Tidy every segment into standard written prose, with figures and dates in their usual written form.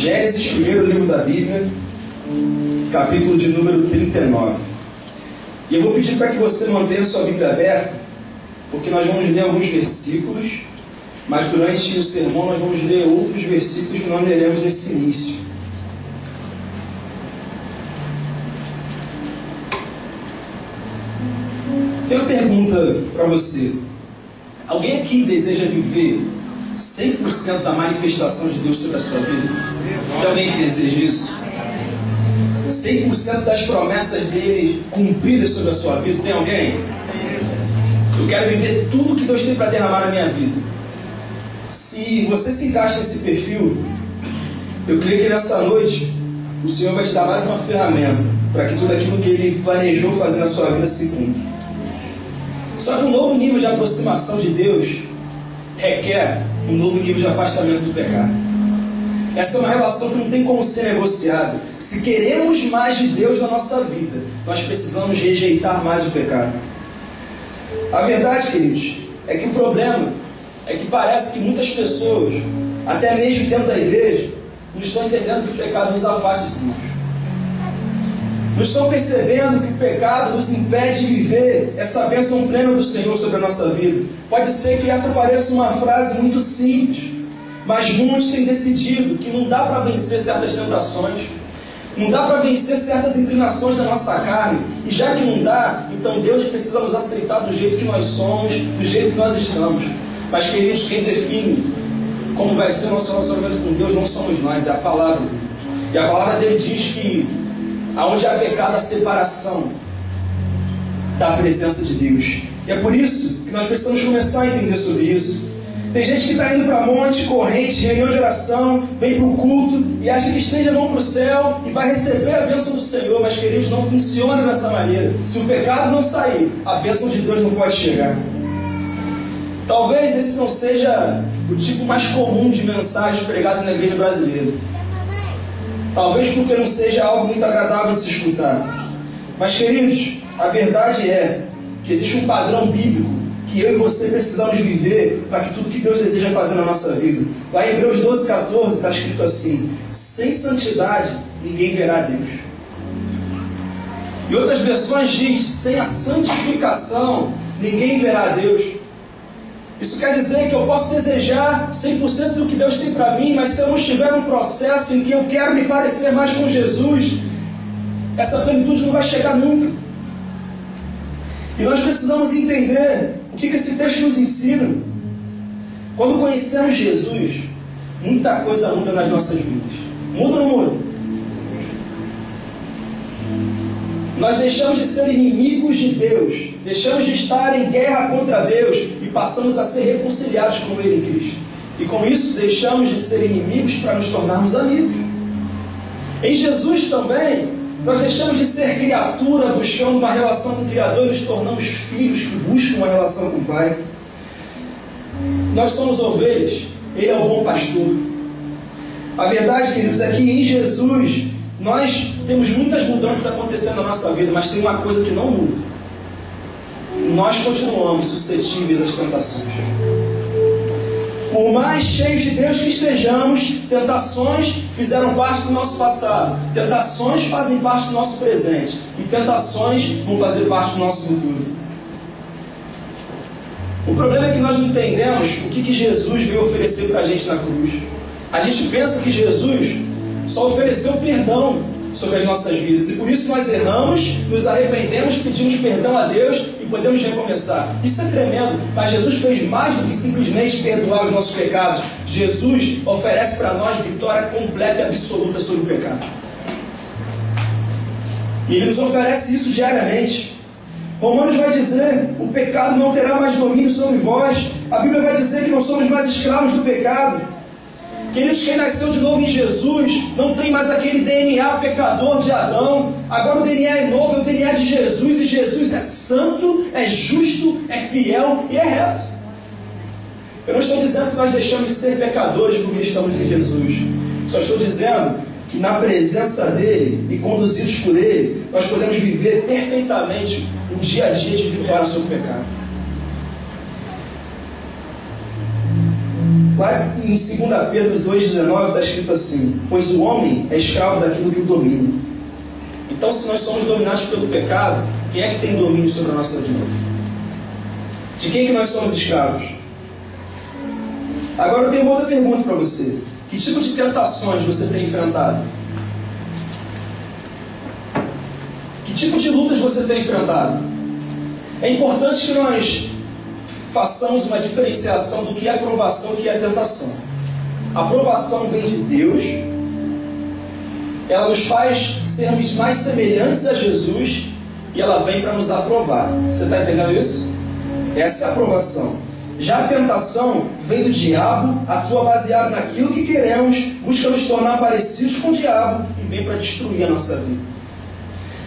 Gênesis, primeiro livro da Bíblia, capítulo de número 39. E eu vou pedir para que você mantenha sua Bíblia aberta, porque nós vamos ler alguns versículos, mas durante o sermão nós vamos ler outros versículos que nós leremos nesse início. Tenho uma pergunta para você. Alguém aqui deseja viver 100% da manifestação de Deus sobre a sua vida? Tem alguém que deseja isso? 100% das promessas dele cumpridas sobre a sua vida? Tem alguém? Eu quero viver tudo que Deus tem para derramar na minha vida. Se você se encaixa nesse perfil, eu creio que nessa noite o Senhor vai te dar mais uma ferramenta para que tudo aquilo que Ele planejou fazer na sua vida se cumpra. Só que um novo nível de aproximação de Deus requer um novo nível de afastamento do pecado. Essa é uma relação que não tem como ser negociada. Se queremos mais de Deus na nossa vida, nós precisamos rejeitar mais o pecado. A verdade, queridos, é que o problema é que parece que muitas pessoas, até mesmo dentro da igreja, não estão entendendo que o pecado nos afasta de Deus. Não estão percebendo que o pecado nos impede de viver essa bênção plena do Senhor sobre a nossa vida. Pode ser que essa pareça uma frase muito simples, mas muitos têm decidido que não dá para vencer certas tentações, não dá para vencer certas inclinações da nossa carne, e já que não dá, então Deus precisa nos aceitar do jeito que nós somos, do jeito que nós estamos. Mas, queridos, quem define como vai ser o nosso relacionamento com Deus não somos nós, é a palavra dele. E a palavra dele diz que aonde há pecado, há separação da presença de Deus. E é por isso que nós precisamos começar a entender sobre isso. Tem gente que está indo para monte, corrente, reunião de oração, vem para o culto e acha que estende a mão para o céu e vai receber a bênção do Senhor. Mas, queridos, não funciona dessa maneira. Se o pecado não sair, a bênção de Deus não pode chegar. Talvez esse não seja o tipo mais comum de mensagens pregadas na igreja brasileira. Talvez porque não seja algo muito agradável de se escutar. Mas, queridos, a verdade é que existe um padrão bíblico que eu e você precisamos viver para que tudo que Deus deseja fazer na nossa vida. Lá em Hebreus 12:14 está escrito assim: sem santidade ninguém verá Deus. E outras versões diz: sem a santificação ninguém verá Deus. Isso quer dizer que eu posso desejar 100% do que Deus tem para mim, mas se eu não estiver num processo em que eu quero me parecer mais com Jesus, essa plenitude não vai chegar nunca. E nós precisamos entender o que esse texto nos ensina. Quando conhecemos Jesus, muita coisa muda nas nossas vidas. Muda ou não muda? Nós deixamos de ser inimigos de Deus, deixamos de estar em guerra contra Deus e passamos a ser reconciliados com Ele em Cristo. E com isso deixamos de ser inimigos para nos tornarmos amigos. Em Jesus também, nós deixamos de ser criatura buscando uma relação com o Criador e nos tornamos filhos que buscam uma relação com o Pai. Nós somos ovelhas, Ele é o bom pastor. A verdade, queridos, é que em Jesus nós temos muitas mudanças acontecendo na nossa vida, mas tem uma coisa que não muda. Nós continuamos suscetíveis às tentações. Por mais cheios de Deus que estejamos, tentações fizeram parte do nosso passado, tentações fazem parte do nosso presente, e tentações vão fazer parte do nosso futuro. O problema é que nós não entendemos o que Jesus veio oferecer para a gente na cruz. A gente pensa que Jesus só ofereceu perdão sobre as nossas vidas, e por isso nós erramos, nos arrependemos, pedimos perdão a Deus e podemos recomeçar. Isso é tremendo, mas Jesus fez mais do que simplesmente perdoar os nossos pecados. Jesus oferece para nós vitória completa e absoluta sobre o pecado, e Ele nos oferece isso diariamente. Romanos vai dizer: o pecado não terá mais domínio sobre vós. A Bíblia vai dizer que não somos mais escravos do pecado. Queridos, quem nasceu de novo em Jesus não tem mais aquele DNA pecador de Adão. Agora o DNA é novo, é o DNA de Jesus, e Jesus é santo, é justo, é fiel e é reto. Eu não estou dizendo que nós deixamos de ser pecadores porque estamos em Jesus. Só estou dizendo que na presença dEle e conduzidos por Ele, nós podemos viver perfeitamente um dia a dia de vitória sobre o pecado. vai em 2 Pedro 2,19, está escrito assim: pois o homem é escravo daquilo que o domina. Então, se nós somos dominados pelo pecado, quem é que tem domínio sobre a nossa vida? De quem que nós somos escravos? Agora eu tenho outra pergunta para você. Que tipo de tentações você tem enfrentado? Que tipo de lutas você tem enfrentado? É importante que nós façamos uma diferenciação do que é aprovação e o que é tentação. A aprovação vem de Deus, ela nos faz sermos mais semelhantes a Jesus e ela vem para nos aprovar. Você está entendendo isso? Essa é a aprovação. Já a tentação vem do diabo, atua baseado naquilo que queremos, busca nos tornar parecidos com o diabo e vem para destruir a nossa vida.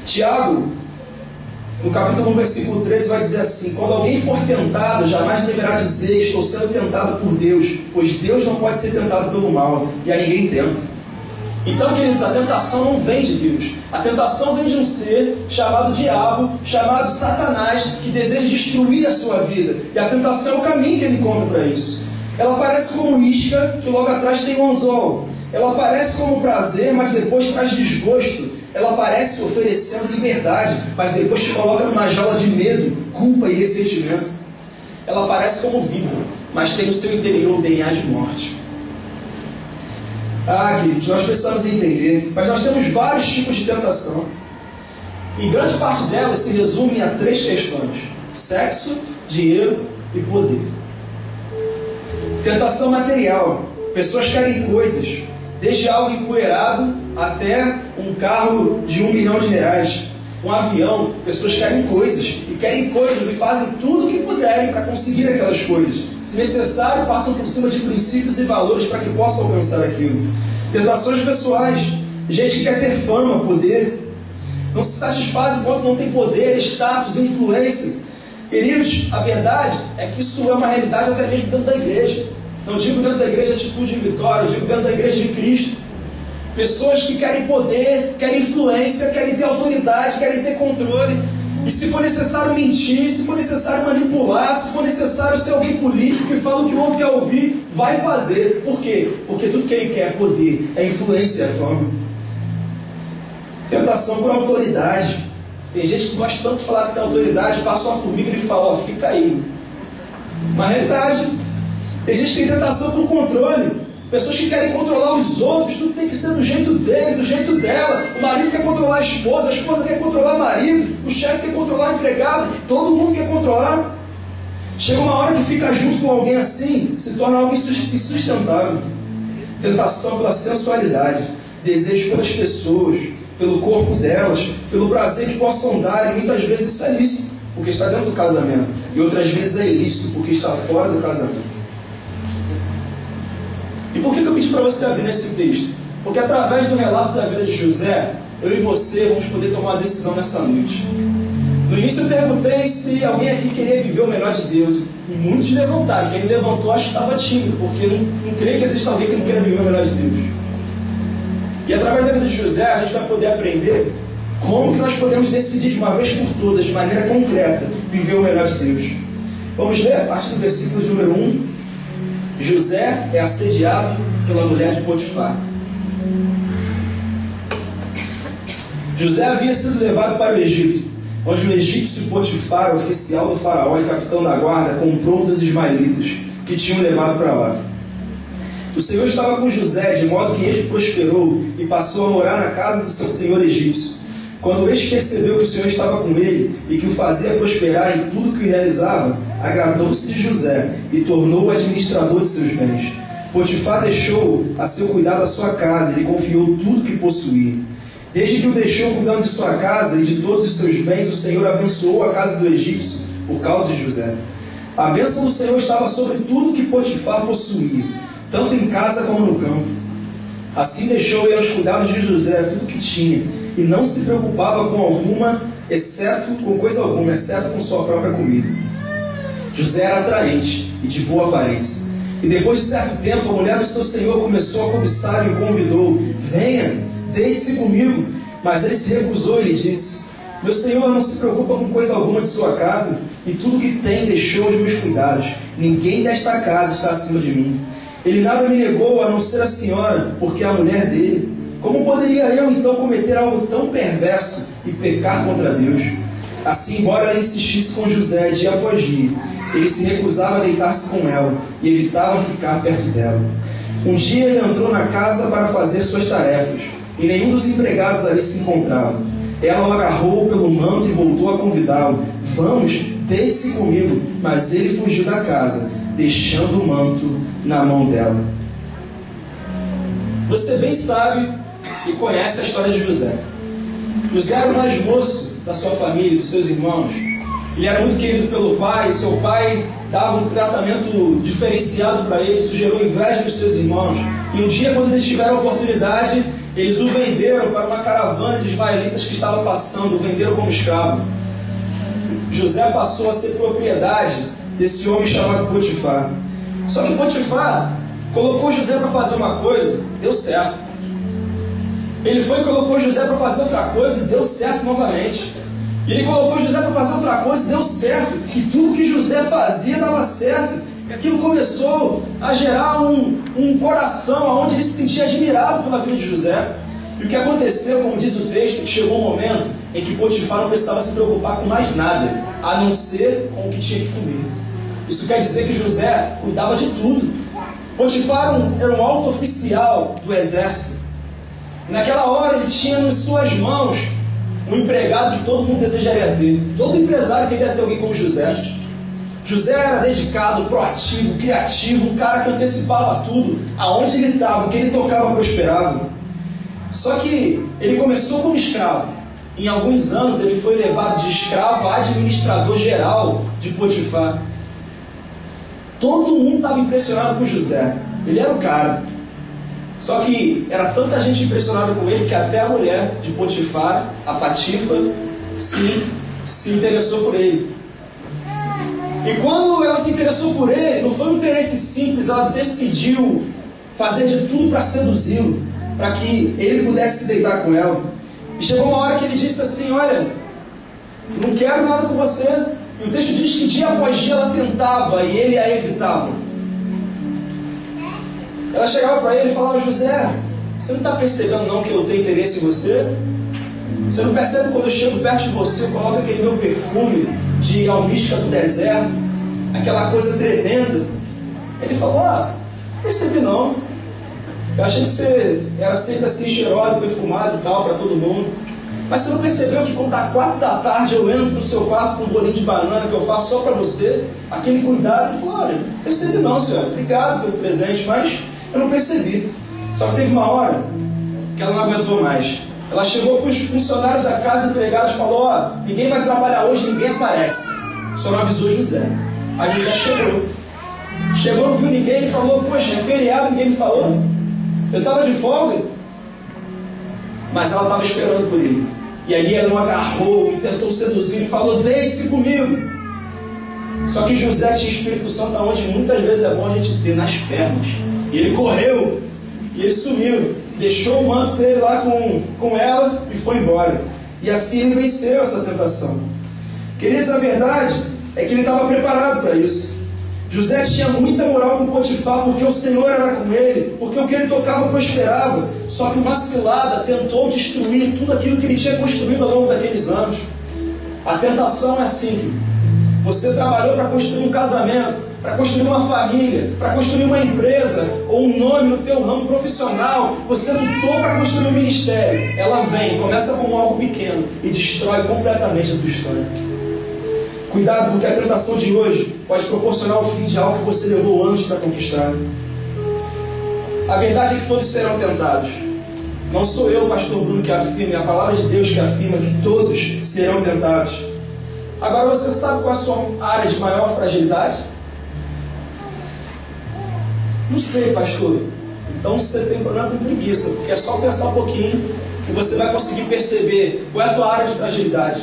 Tiago, no capítulo 1, versículo 13, vai dizer assim: quando alguém for tentado, jamais deverá dizer, estou sendo tentado por Deus, pois Deus não pode ser tentado pelo mal, e a ninguém tenta. Então, queridos, a tentação não vem de Deus. A tentação vem de um ser chamado diabo, chamado Satanás, que deseja destruir a sua vida. E a tentação é o caminho que ele encontra para isso. Ela aparece como isca, que logo atrás tem um anzol. Ela aparece como prazer, mas depois traz desgosto. Ela aparece oferecendo liberdade, mas depois te coloca numa jaula de medo, culpa e ressentimento. Ela aparece como vida, mas tem no seu interior o DNA de morte. Queridos, nós precisamos entender, mas nós temos vários tipos de tentação. E grande parte delas se resume a 3 questões: sexo, dinheiro e poder. Tentação material. Pessoas querem coisas, desde algo empoeirado até um carro de R$1 milhão. Um avião. Pessoas querem coisas e fazem tudo o que puderem para conseguir aquelas coisas. Se necessário, passam por cima de princípios e valores para que possam alcançar aquilo. Tentações pessoais. Gente que quer ter fama, poder. Não se satisfaz enquanto não tem poder, status, influência. Queridos, a verdade é que isso é uma realidade até mesmo dentro da igreja. Não digo dentro da igreja Atitude e Vitória, eu digo dentro da igreja de Cristo. Pessoas que querem poder, querem influência, querem ter autoridade, querem ter controle. E se for necessário mentir, se for necessário manipular, se for necessário ser alguém político que fala o que o outro quer ouvir, vai fazer. Por quê? Porque tudo que ele quer é poder, é influência, é fama. Tentação por autoridade. Tem gente que gosta tanto de falar que tem autoridade, passa uma formiga e fala, fica aí. Uma realidade. Tem gente que tem tentação por controle. Pessoas que querem controlar os outros, tudo tem que ser do jeito dele, do jeito dela. O marido quer controlar a esposa quer controlar o marido, o chefe quer controlar o empregado, todo mundo quer controlar. Chega uma hora que fica junto com alguém assim, se torna algo insustentável. Tentação pela sensualidade, desejo pelas pessoas, pelo corpo delas, pelo prazer que possam dar, e muitas vezes isso é lícito, porque está dentro do casamento, e outras vezes é ilícito, porque está fora do casamento. E por que eu pedi para você abrir nesse texto? Porque através do relato da vida de José, eu e você vamos poder tomar uma decisão nessa noite. No início eu perguntei se alguém aqui queria viver o melhor de Deus. E muitos levantaram. Quem levantou acho que estava tímido, porque não creio que exista alguém que não queira viver o melhor de Deus. E através da vida de José, a gente vai poder aprender como que nós podemos decidir de uma vez por todas, de maneira concreta, viver o melhor de Deus. Vamos ler a partir do versículo de número 1. José é assediado pela mulher de Potifar. José havia sido levado para o Egito, onde o egípcio Potifar, oficial do faraó e capitão da guarda, comprou um dos ismaelitas que tinham levado para lá. O Senhor estava com José, de modo que este prosperou e passou a morar na casa do seu senhor egípcio. Quando este percebeu que o Senhor estava com ele e que o fazia prosperar em tudo que realizava, agradou-se de José e tornou-o administrador de seus bens. Potifar deixou a seu cuidado a sua casa e lhe confiou tudo que possuía. Desde que o deixou cuidando de sua casa e de todos os seus bens, o Senhor abençoou a casa do egípcio por causa de José. A bênção do Senhor estava sobre tudo que Potifar possuía, tanto em casa como no campo. Assim deixou ele aos cuidados de José tudo que tinha, e não se preocupava com coisa alguma, exceto com sua própria comida. José era atraente e de boa aparência. E depois de certo tempo, a mulher do seu senhor começou a cobiçar e o convidou: venha, deite-se comigo. Mas ele se recusou e lhe disse: meu senhor não se preocupa com coisa alguma de sua casa, e tudo que tem deixou de meus cuidados. Ninguém desta casa está acima de mim. Ele nada me negou a não ser a senhora, porque é a mulher dele. Como poderia eu então cometer algo tão perverso e pecar contra Deus? Assim, embora ela insistisse com José dia após dia, ele se recusava a deitar-se com ela e evitava ficar perto dela. Um dia ele entrou na casa para fazer suas tarefas, e nenhum dos empregados ali se encontrava. Ela o agarrou pelo manto e voltou a convidá-lo. Vamos, deite-se comigo. Mas ele fugiu da casa, deixando o manto na mão dela. Você bem sabe e conhece a história de José. José era o mais moço da sua família, dos seus irmãos. Ele era muito querido pelo pai. Seu pai dava um tratamento diferenciado para ele. Isso gerou inveja dos seus irmãos. E um dia, quando eles tiveram a oportunidade, eles o venderam para uma caravana de ismaelitas que estava passando. O venderam como escravo. José passou a ser propriedade desse homem chamado Potifar. Só que Potifar colocou José para fazer uma coisa, deu certo. Ele foi e colocou José para fazer outra coisa e deu certo novamente. E ele colocou José para fazer outra coisa e deu certo. E tudo que José fazia dava certo. E aquilo começou a gerar um coração onde ele se sentia admirado pela vida de José. E o que aconteceu, como diz o texto, que chegou um momento em que Potifar não precisava se preocupar com mais nada, a não ser com o que tinha que comer. Isso quer dizer que José cuidava de tudo. Potifar era um alto oficial do exército. E naquela hora ele tinha em suas mãos um empregado que todo mundo desejaria ter. Todo empresário queria ter alguém como José. José era dedicado, proativo, criativo, um cara que antecipava tudo. Aonde ele estava, o que ele tocava prosperava. Só que ele começou como escravo. Em alguns anos ele foi levado de escravo a administrador geral de Potifar. Todo mundo estava impressionado com José. Ele era o cara. Só que era tanta gente impressionada com ele que até a mulher de Potifar, a Patifa, se interessou por ele. E quando ela se interessou por ele, não foi um interesse simples, ela decidiu fazer de tudo para seduzi-lo, para que ele pudesse se deitar com ela. E chegou uma hora que ele disse assim: olha, não quero nada com você. E o texto diz que dia após dia ela tentava e ele a evitava. Ela chegava para ele e falava: José, você não está percebendo não que eu tenho interesse em você? Você não percebe quando eu chego perto de você, eu coloco aquele meu perfume de almística do deserto, aquela coisa tremenda? Ele falou: percebi não. Eu achei que você era sempre assim, cheiroso, perfumado e tal, para todo mundo. Mas você não percebeu que quando dá 4 da tarde eu entro no seu quarto com um bolinho de banana que eu faço só para você? Aquele cuidado. Ele falou: olha, percebi não, senhora. Obrigado pelo presente, mas eu não percebi. Só que teve uma hora que ela não aguentou mais. Ela chegou para os funcionários da casa, empregados, e falou: ninguém vai trabalhar hoje, ninguém aparece. Só não avisou José. Aí José chegou, não viu ninguém, ele falou: poxa, é feriado, ninguém me falou. Eu estava de folga. Mas ela estava esperando por ele. E ali ela o agarrou e tentou seduzir e falou: deite-se comigo. Só que José tinha Espírito Santo, onde muitas vezes é bom a gente ter nas pernas. E ele correu e ele sumiu. Deixou o manto dele lá com ela e foi embora. E assim ele venceu essa tentação. Queridos, a verdade é que ele estava preparado para isso. José tinha muita moral com Potifar, porque o Senhor era com ele, porque o que ele tocava prosperava. Só que uma cilada tentou destruir tudo aquilo que ele tinha construído ao longo daqueles anos. A tentação é assim: você trabalhou para construir um casamento, para construir uma família, para construir uma empresa, ou um nome no teu ramo profissional. Você lutou para construir um ministério. Ela vem, começa como algo pequeno e destrói completamente a tua história. Cuidado, porque a tentação de hoje pode proporcionar o fim de algo que você levou anos para conquistar. A verdade é que todos serão tentados. Não sou eu, pastor Bruno, que afirma, é a palavra de Deus que afirma que todos serão tentados. Agora, você sabe qual é a sua área de maior fragilidade? Não sei, pastor. Então você tem problema com preguiça, porque é só pensar um pouquinho que você vai conseguir perceber qual é a tua área de fragilidade.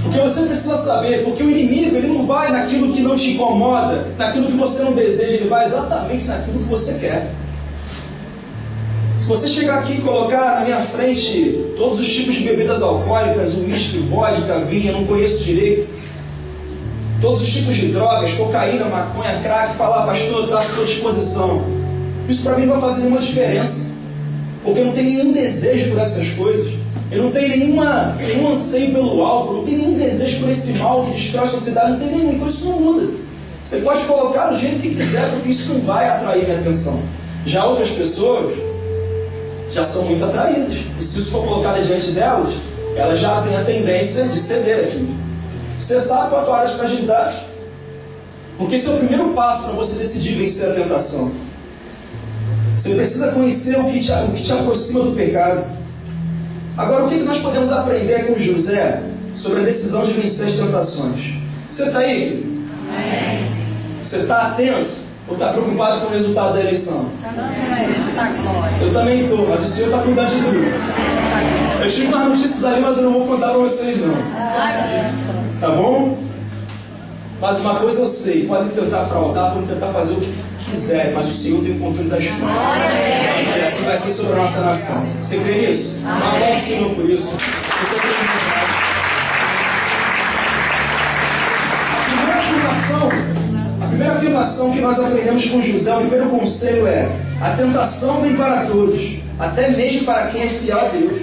Porque você precisa saber, porque o inimigo ele não vai naquilo que não te incomoda, naquilo que você não deseja, ele vai exatamente naquilo que você quer. Se você chegar aqui e colocar na minha frente todos os tipos de bebidas alcoólicas, uísque, vodka, vinho, eu não conheço direito, todos os tipos de drogas, cocaína, maconha, crack, falar: pastor, está à sua disposição. Isso para mim não vai fazer nenhuma diferença, porque eu não tenho nenhum desejo por essas coisas, eu não tenho nenhum anseio pelo álcool, não tenho nenhum desejo por esse mal que destrói a sociedade, não tenho nenhum, então isso não muda. Você pode colocar do jeito que quiser, porque isso não vai atrair minha atenção. Já outras pessoas já são muito atraídas, e se isso for colocado diante delas, elas já têm a tendência de ceder aquilo. Você sabe qual é a tua área de fragilidade? Porque esse é o primeiro passo para você decidir vencer a tentação. Você precisa conhecer o que te aproxima do pecado. Agora, o que nós podemos aprender com José sobre a decisão de vencer as tentações? Você está aí? Amém. Você está atento? Ou está preocupado com o resultado da eleição? Eu também estou, mas o Senhor está cuidando de tudo. Eu tive umas notícias ali, mas eu não vou contar para vocês não. Tá bom? Mas uma coisa eu sei, podem tentar fraudar, podem tentar fazer o que quiserem, mas o Senhor tem o controle da história. E assim vai ser sobre a nossa nação. Você crê nisso? Aplaude o Senhor por isso. A primeira afirmação que nós aprendemos com José, o primeiro conselho é: a tentação vem para todos, até mesmo para quem é fiel a Deus.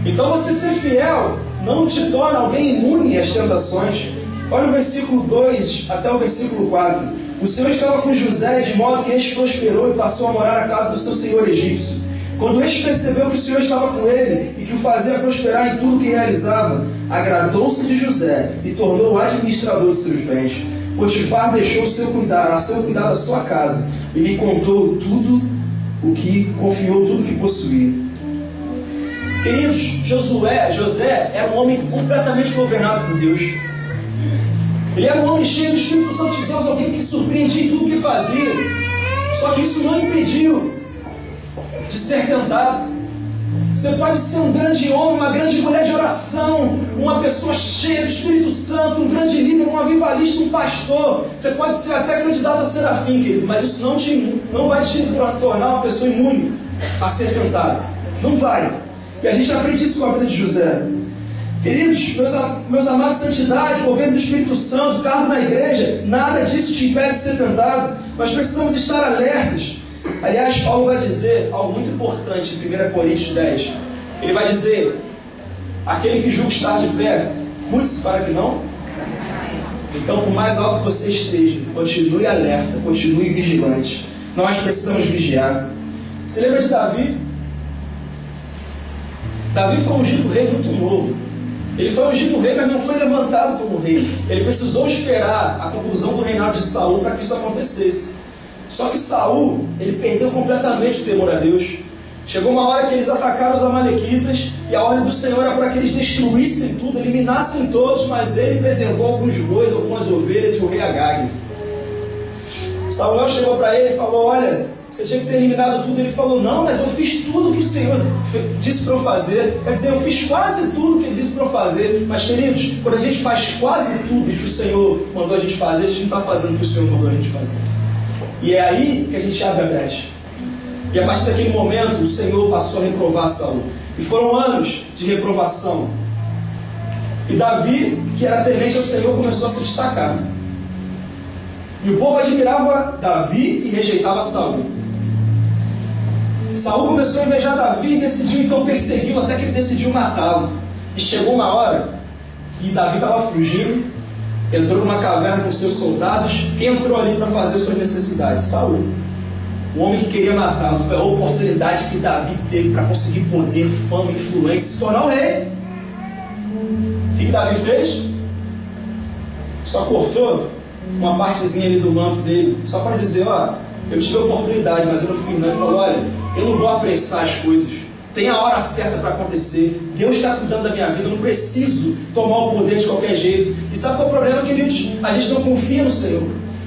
Então você ser fiel não te torna alguém imune às tentações. Olha o versículo 2 até o versículo 4. O Senhor estava com José, de modo que este prosperou e passou a morar na casa do seu senhor egípcio. Quando este percebeu que o Senhor estava com ele e que o fazia prosperar em tudo que realizava, agradou-se de José e tornou-o administrador de seus bens. Potifar deixou a seu cuidado da sua casa e lhe confiou tudo o que possuía. Queridos, José era um homem completamente governado por Deus. Ele era um homem cheio do Espírito Santo de Deus, alguém que surpreendia em tudo que fazia. Só que isso não impediu de ser tentado. Você pode ser um grande homem, uma grande mulher de oração, uma pessoa cheia do Espírito Santo, um grande líder, um avivalista, um pastor. Você pode ser até candidato a serafim, querido, mas isso não vai te tornar uma pessoa imune a ser tentado. Não vai. E a gente aprende isso com a vida de José. Queridos, meus amados, santidade, governo do Espírito Santo, cargo na igreja, nada disso te impede de ser tentado. Nós precisamos estar alertas. Aliás, Paulo vai dizer algo muito importante em 1 Coríntios 10. Ele vai dizer: aquele que julga estar de pé, cuide-se para que não. Então, por mais alto que você esteja, continue alerta, continue vigilante. Nós precisamos vigiar. Você lembra de Davi? Davi foi ungido rei muito novo. Ele foi ungido rei, mas não foi levantado como rei. Ele precisou esperar a conclusão do reinado de Saul para que isso acontecesse. Só que Saul, ele perdeu completamente o temor a Deus. Chegou uma hora que eles atacaram os amalequitas e a ordem do Senhor era para que eles destruíssem tudo, eliminassem todos, mas ele preservou alguns bois, algumas ovelhas e o rei Agag. Samuel chegou para ele e falou: olha, você tinha que ter eliminado tudo. Ele falou: não, mas eu fiz tudo que o Senhor disse para eu fazer. Quer dizer, eu fiz quase tudo que Ele disse para eu fazer. Mas, queridos, quando a gente faz quase tudo que o Senhor mandou a gente fazer, a gente não está fazendo o que o Senhor mandou a gente fazer. E é aí que a gente abre a brecha. E a partir daquele momento, o Senhor passou a reprovar Saul. E foram anos de reprovação. E Davi, que era temente ao Senhor, começou a se destacar. E o povo admirava Davi e rejeitava Saul. Saul começou a invejar Davi e decidiu então persegui-lo até que ele decidiu matá-lo. E chegou uma hora que Davi estava fugindo, entrou numa caverna com seus soldados. Quem entrou ali para fazer suas necessidades? Saul. O homem que queria matá-lo. Foi a oportunidade que Davi teve para conseguir poder, fama, influência, se tornar o rei. O que Davi fez? Só cortou uma partezinha ali do manto dele, só para dizer: ó, eu tive a oportunidade, mas eu não fui. Ele falou: olha, eu não vou apressar as coisas, tem a hora certa para acontecer, Deus está cuidando da minha vida, eu não preciso tomar o poder de qualquer jeito. E sabe qual é o problema, queridos? A gente não confia no Senhor,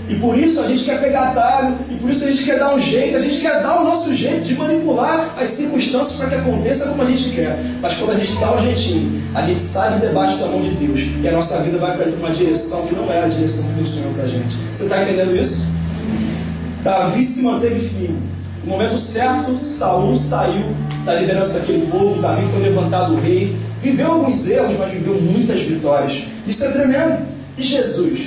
e por isso a gente quer pegar atalho, e por isso a gente quer dar um jeito, a gente quer dar o nosso jeito de manipular as circunstâncias para que aconteça como a gente quer. Mas quando a gente dá um jeitinho, a gente sai de debaixo da mão de Deus, e a nossa vida vai para uma direção que não era a direção que Deus sonhou para a gente. Você está entendendo isso? Davi se manteve firme. No momento certo, Saul saiu da liderança daquele povo, Davi foi levantado rei, viveu alguns erros, mas viveu muitas vitórias. Isso é tremendo. E Jesus?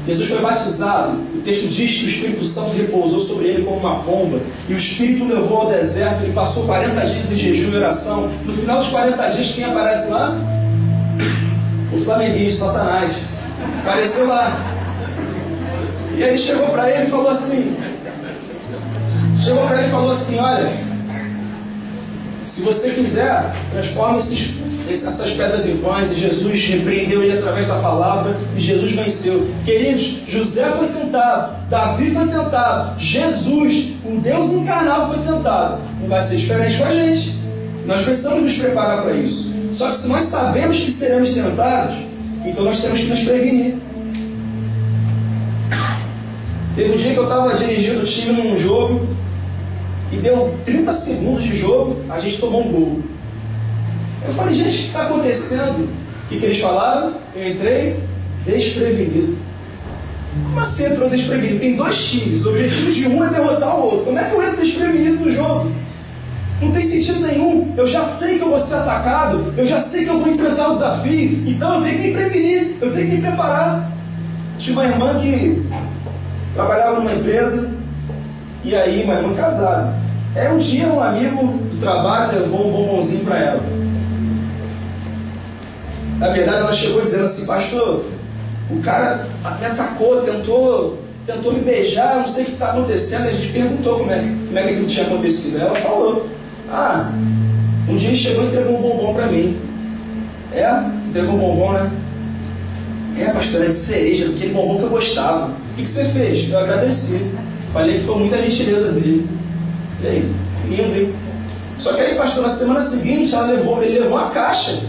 Jesus foi batizado, o texto diz que o Espírito Santo repousou sobre ele como uma pomba, e o Espírito o levou ao deserto, ele passou 40 dias em jejum e oração. No final dos 40 dias, quem aparece lá? O flamenguista, Satanás. Apareceu lá. E aí chegou para ele e falou assim, olha, se você quiser, transforma essas pedras em pães. E Jesus repreendeu ele através da palavra, e Jesus venceu. Queridos, José foi tentado, Davi foi tentado, Jesus, o Deus encarnado, foi tentado. Não vai ser diferente com a gente. Nós precisamos nos preparar para isso. Só que se nós sabemos que seremos tentados, então nós temos que nos prevenir. Teve um dia que eu estava dirigindo o time num jogo, e deu 30 segundos de jogo, a gente tomou um gol. Eu falei, gente, o que está acontecendo? O que eles falaram? Eu entrei desprevenido. Como assim entrou desprevenido? Tem 2 times, o objetivo de um é derrotar o outro. Como é que eu entro desprevenido no jogo? Não tem sentido nenhum. Eu já sei que eu vou ser atacado, eu já sei que eu vou enfrentar o desafio, então eu tenho que me prevenir, eu tenho que me preparar. Tinha uma irmã que trabalhava numa empresa, e aí uma irmã casada. Aí um dia um amigo do trabalho levou um bombonzinho para ela. Na verdade ela chegou dizendo assim, pastor, o cara me atacou, tentou me beijar, não sei o que está acontecendo. E a gente perguntou como é que aquilo tinha acontecido. Aí ela falou, um dia ele chegou e entregou um bombom para mim. Entregou um bombom, né? Pastor, é de cereja, aquele bombom que eu gostava. O que você fez? Eu agradeci. Falei que foi muita gentileza dele. E aí, lindo, hein? Só que aí, pastor, na semana seguinte, ele levou uma caixa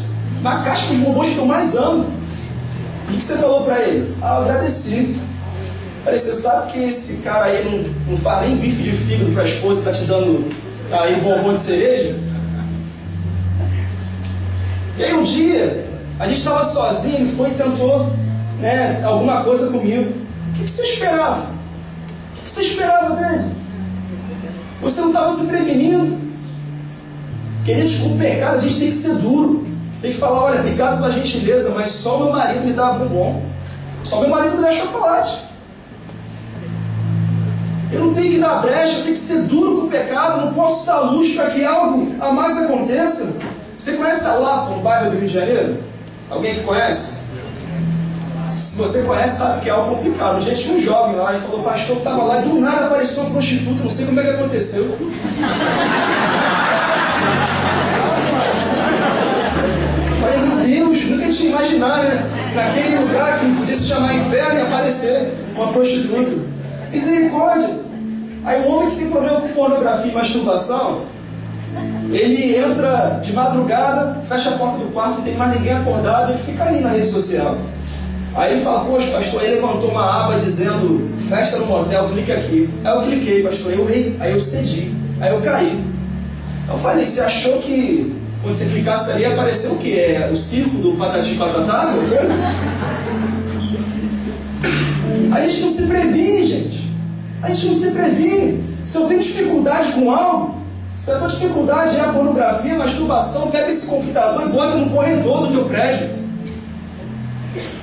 com os bombons que eu mais amo. E o que você falou para ele? Eu agradeci. Falei, você sabe que esse cara aí não faz nem bife de fígado para a esposa que está te dando aí bombom de cereja? E aí um dia, a gente estava sozinho, ele foi e tentou alguma coisa comigo. O que você esperava? O que você esperava dele? Você não estava se prevenindo. Queridos, com o pecado a gente tem que ser duro. Tem que falar, olha, obrigado pela gentileza, mas só meu marido me dá bombom. Só meu marido me dá chocolate. Eu não tenho que dar brecha, eu tenho que ser duro com o pecado, não posso dar luz para que algo a mais aconteça. Você conhece a Lapa, um bairro do Rio de Janeiro? Alguém que conhece? Se você conhece, sabe que é algo complicado. Um dia tinha um jovem lá e falou, pastor, eu estava lá e do nada apareceu uma prostituta, não sei como é que aconteceu. Falei, meu Deus, nunca tinha imaginado, né? Naquele lugar que podia se chamar inferno e aparecer uma prostituta. Misericórdia. Aí o homem que tem problema com pornografia e masturbação, ele entra de madrugada, fecha a porta do quarto, não tem mais ninguém acordado, ele fica ali na rede social. Aí ele fala, poxa, pastor, aí levantou uma aba dizendo, festa no motel, clica aqui. Aí eu cliquei, pastor, aí eu cedi, aí eu caí. Eu falei, você achou que quando você clicasse ali apareceu o quê? O circo do Patati Patatá? A gente não se previne, gente. A gente não se previne. Se eu tenho dificuldade com algo, se a tua dificuldade é a pornografia, a masturbação, pega esse computador e bota no corredor do teu prédio.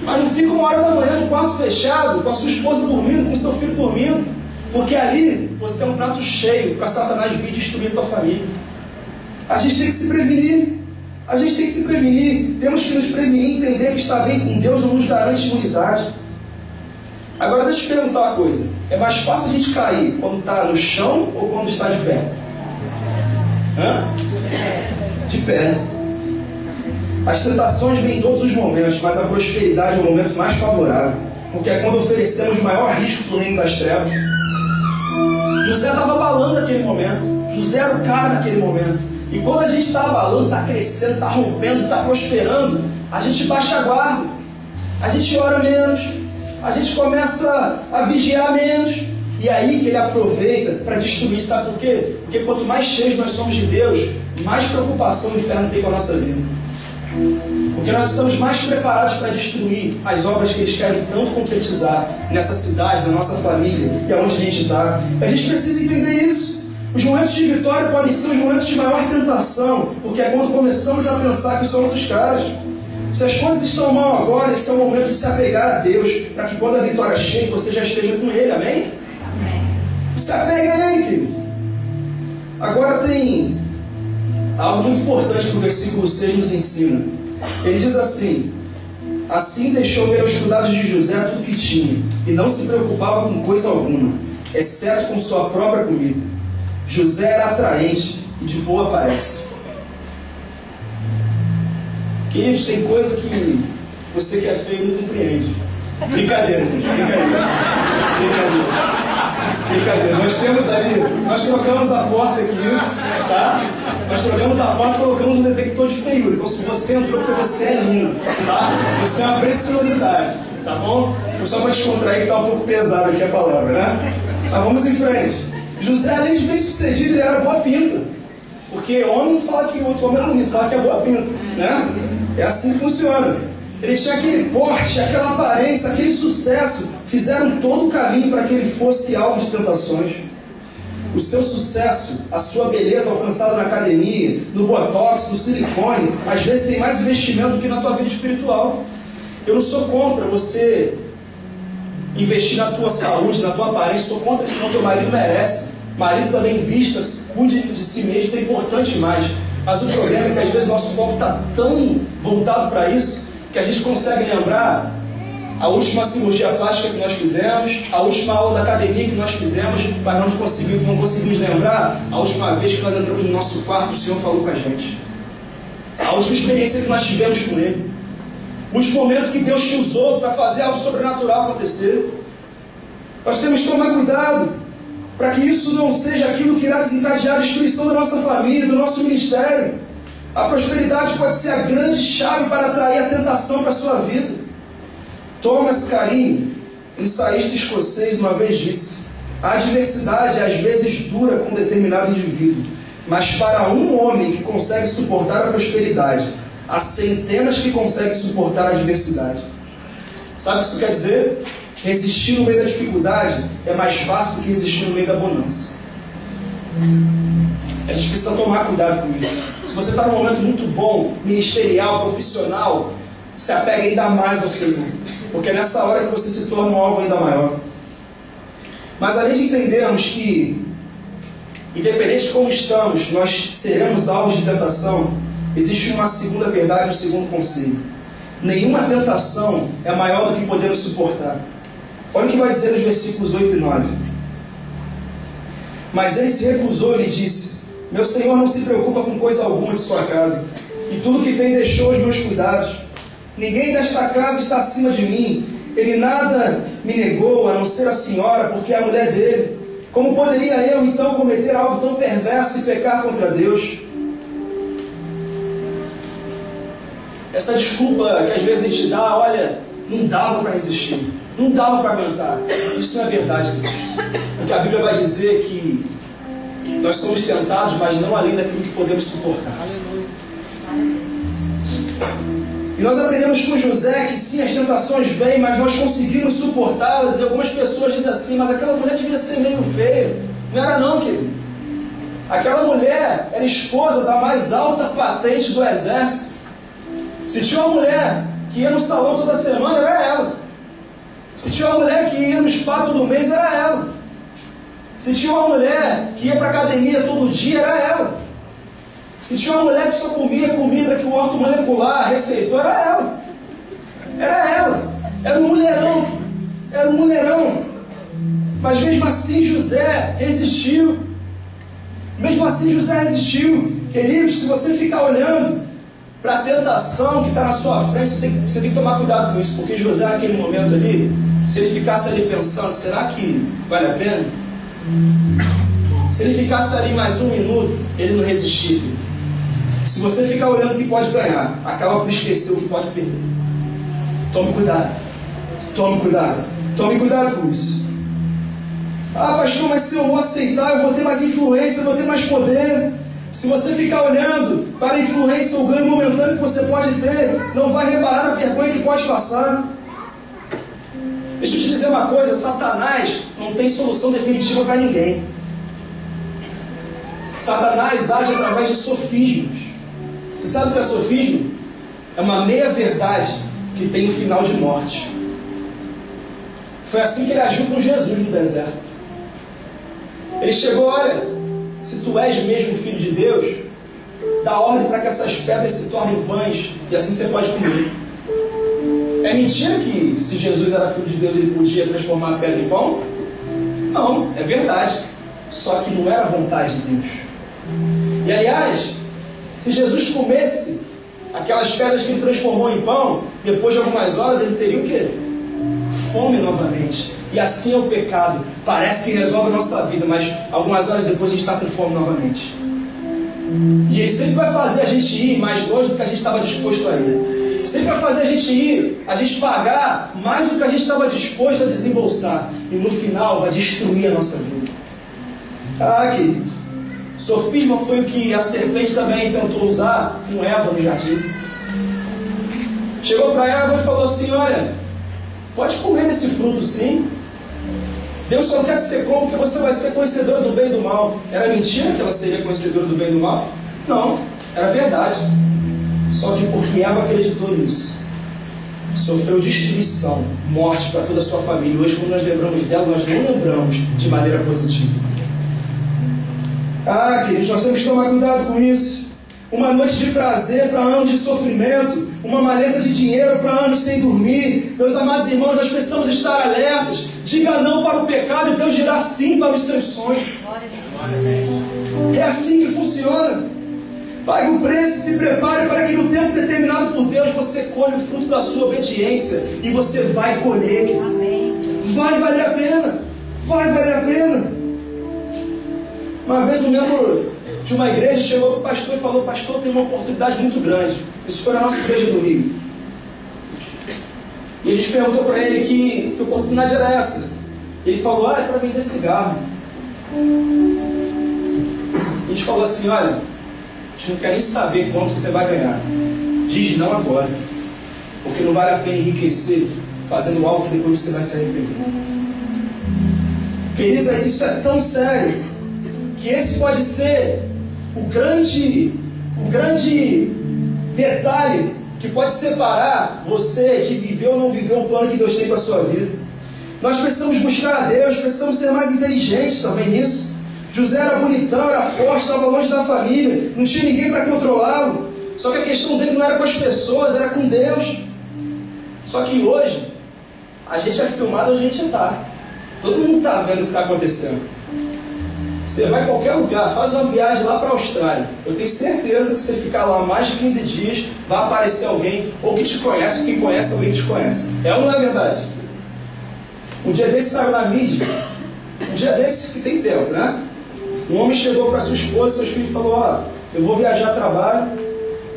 Mas não fica 1h no quarto fechado, com a sua esposa dormindo, com o seu filho dormindo, porque ali você é um prato cheio para Satanás vir destruir a tua família. A gente tem que se prevenir. A gente tem que se prevenir. Temos que nos prevenir, entender que estar bem com Deus não nos garante imunidade. Agora deixa eu te perguntar uma coisa. É mais fácil a gente cair quando está no chão ou quando está de pé? De pé. As tentações vêm em todos os momentos, mas a prosperidade é o momento mais favorável, porque é quando oferecemos maior risco para o reino das trevas. José estava abalando naquele momento. José era o cara naquele momento. E quando a gente está abalando, está crescendo, está rompendo, está prosperando, a gente baixa a guarda, a gente ora menos, a gente começa a vigiar menos. E aí que ele aproveita para destruir. Sabe por quê? Porque quanto mais cheios nós somos de Deus, mais preocupação o inferno tem com a nossa vida. Porque nós estamos mais preparados para destruir as obras que eles querem tanto concretizar nessa cidade, na nossa família e aonde a gente está. A gente precisa entender isso. Os momentos de vitória podem ser os momentos de maior tentação, porque é quando começamos a pensar que somos os caras. Se as coisas estão mal agora, esse é o momento de se apegar a Deus, para que quando a vitória chegue, você já esteja com Ele, amém? Se apega a Ele, querido. Agora tem algo muito importante que o versículo 6 nos ensina. Ele diz assim: assim deixou ver aos cuidados de José tudo que tinha, e não se preocupava com coisa alguma, exceto com sua própria comida. José era atraente e de boa aparência. Queridos, tem coisa que você que é feio não compreende. Brincadeira, gente, brincadeira. Nós trocamos a porta aqui, tá? Nós trocamos a porta e colocamos um detector de feiura. Então, se você entrou porque você é lindo, tá? Você é uma preciosidade, tá bom? Só para descontrair que tá um pouco pesado aqui a palavra, né? Mas vamos em frente. José, além de bem sucedido, ele era boa pinta. Porque homem não fala que o outro homem é bonito, fala que é boa pinta, né? É assim que funciona. Ele tinha aquele porte, aquela aparência, aquele sucesso, fizeram todo o caminho para que ele fosse alvo de tentações. O seu sucesso, a sua beleza alcançada na academia, no botox, no silicone, às vezes tem mais investimento do que na tua vida espiritual. Eu não sou contra você investir na tua saúde, na tua aparência, sou contra isso, não, teu marido merece. Marido também vista, cuide de si mesmo, isso é importante mais. Mas o problema é que às vezes nosso foco está tão voltado para isso, que a gente consegue lembrar a última cirurgia plástica que nós fizemos, a última aula da academia que nós fizemos, mas não conseguimos lembrar a última vez que nós entramos no nosso quarto, o Senhor falou com a gente. A última experiência que nós tivemos com Ele. O último momento que Deus te usou para fazer algo sobrenatural acontecer. Nós temos que tomar cuidado para que isso não seja aquilo que irá desencadear a destruição da nossa família, do nosso ministério. A prosperidade pode ser a grande chave para atrair a tentação para a sua vida. Thomas Carinho, ensaísta escocês, uma vez disse: a adversidade às vezes dura com um determinado indivíduo, mas para um homem que consegue suportar a prosperidade, há centenas que conseguem suportar a adversidade. Sabe o que isso quer dizer? Resistir no meio da dificuldade é mais fácil do que resistir no meio da bonança. A gente precisa tomar cuidado com isso. Se você está num momento muito bom, ministerial, profissional, se apegue ainda mais ao Senhor, porque é nessa hora que você se torna um alvo ainda maior. Mas além de entendermos que, independente de como estamos, nós seremos alvos de tentação, existe uma segunda verdade, um segundo conselho. Nenhuma tentação é maior do que podemos suportar. Olha o que vai dizer nos versículos 8 e 9. Mas ele se recusou e lhe disse: meu Senhor não se preocupa com coisa alguma de sua casa, e tudo que tem deixou os meus cuidados. Ninguém desta casa está acima de mim. Ele nada me negou, a não ser a senhora, porque é a mulher dele. Como poderia eu então cometer algo tão perverso e pecar contra Deus? Essa desculpa que às vezes a gente dá, olha, não dava para resistir, não dava para aguentar. Isso não é verdade, Deus. Porque a Bíblia vai dizer que nós somos tentados, mas não além daquilo que podemos suportar. E nós aprendemos com José que sim, as tentações vêm, mas nós conseguimos suportá-las. E algumas pessoas dizem assim: mas aquela mulher devia ser meio feia. Não era não, querido. Aquela mulher era esposa da mais alta patente do exército. Se tinha uma mulher que ia no salão toda semana, era ela. Se tinha uma mulher que ia no spa todo mês, era ela. Se tinha uma mulher que ia para a academia todo dia, era ela. Se tinha uma mulher que só comia comida que o ortomolecular receitou, era ela. Era ela. Era um mulherão. Era um mulherão. Mas mesmo assim José resistiu. Mesmo assim José resistiu. Queridos, se você ficar olhando para a tentação que está na sua frente, você tem que tomar cuidado com isso. Porque José naquele momento ali, se ele ficasse ali pensando: será que vale a pena? Se ele ficasse ali mais um minuto, ele não resistia. Se você ficar olhando o que pode ganhar, acaba por esquecer o que pode perder. Tome cuidado. Tome cuidado. Tome cuidado com isso. Ah, pastor, mas se eu vou aceitar, eu vou ter mais influência, eu vou ter mais poder. Se você ficar olhando para a influência ou ganho momentâneo que você pode ter, não vai reparar na vergonha que pode passar. Deixa eu te dizer uma coisa: Satanás não tem solução definitiva para ninguém. Satanás age através de sofismos. Você sabe o que é sofismo? é uma meia-verdade que tem um final de morte. Foi assim que ele agiu com Jesus no deserto. Ele chegou, olha, se tu és mesmo filho de Deus, dá ordem para que essas pedras se tornem pães, e assim você pode comer. É mentira que se Jesus era filho de Deus, ele podia transformar a pedra em pão? Não, é verdade. Só que não era a vontade de Deus. E aliás, se Jesus comesse aquelas pedras que ele transformou em pão, depois de algumas horas ele teria o quê? Fome novamente. E assim é o pecado. Parece que resolve a nossa vida, mas algumas horas depois a gente está com fome novamente. E ele sempre vai fazer a gente ir mais longe do que a gente estava disposto a ir. Sempre vai fazer a gente ir, a gente pagar mais do que a gente estava disposto a desembolsar. E no final vai destruir a nossa vida. Ah, querido, sofisma foi o que a serpente também tentou usar com Eva no jardim. Chegou para Eva e falou assim: olha, pode comer desse fruto sim. Deus só não quer que você coma porque você vai ser conhecedora do bem e do mal. Era mentira que ela seria conhecedora do bem e do mal? Não, era verdade. Só que porque Eva acreditou nisso, sofreu destruição, morte para toda a sua família. Hoje, quando nós lembramos dela, nós não lembramos de maneira positiva. Ah, queridos, nós temos que tomar cuidado com isso. Uma noite de prazer para anos de sofrimento, uma maleta de dinheiro para anos sem dormir. Meus amados irmãos, nós precisamos estar alertas. Diga não para o pecado e Deus dirá sim para os seus sonhos. É assim que funciona. Pague o preço, se prepare para que no tempo determinado por Deus você colhe o fruto da sua obediência. E você vai colher. Vai valer a pena. Vai valer a pena. Uma vez um membro de uma igreja chegou para o pastor e falou: pastor, tem uma oportunidade muito grande. Isso foi na nossa igreja do Rio. E a gente perguntou para ele que oportunidade era essa. Ele falou: é para vender cigarro. A gente falou assim: olha, a gente não quer nem saber quanto você vai ganhar. Diz não agora, porque não vale a pena enriquecer fazendo algo que depois você vai se arrepender. Queridos, isso é tão sério que esse pode ser o grande detalhe que pode separar você de viver ou não viver o plano que Deus tem para a sua vida. Nós precisamos buscar a Deus, precisamos ser mais inteligentes também nisso. José era bonitão, era forte, estava longe da família, não tinha ninguém para controlá-lo. Só que a questão dele não era com as pessoas, era com Deus. Só que hoje, a gente é filmado onde a gente está. Todo mundo está vendo o que está acontecendo. Você vai em qualquer lugar, faz uma viagem lá para a Austrália. Eu tenho certeza que se você ficar lá mais de 15 dias, vai aparecer alguém, ou que te conhece, ou quem conhece alguém que te conhece. É ou não é verdade? Um dia desse saiu na mídia, um dia desse que tem tempo, né? Um homem chegou para sua esposa e seus filhos e falou: ó, eu vou viajar a trabalho,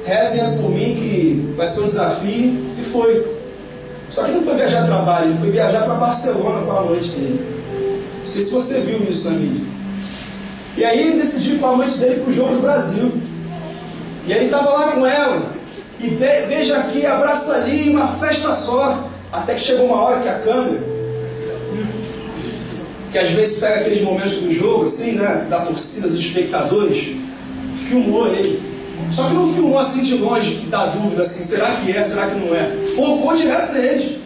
rezem por mim que vai ser um desafio. E foi. Só que não foi viajar a trabalho, ele foi viajar para Barcelona com a amante dele. Não sei se você viu isso na mídia. E aí ele decidiu ir com a amante dele para o jogo do Brasil. E ele estava lá com ela. E beija aqui, abraça ali, uma festa só. Até que chegou uma hora que a câmera, que às vezes pega aqueles momentos do jogo, assim, né, da torcida, dos espectadores, filmou ele. Só que não filmou assim de longe, que dá dúvida, assim, será que é, será que não é? Focou direto neles.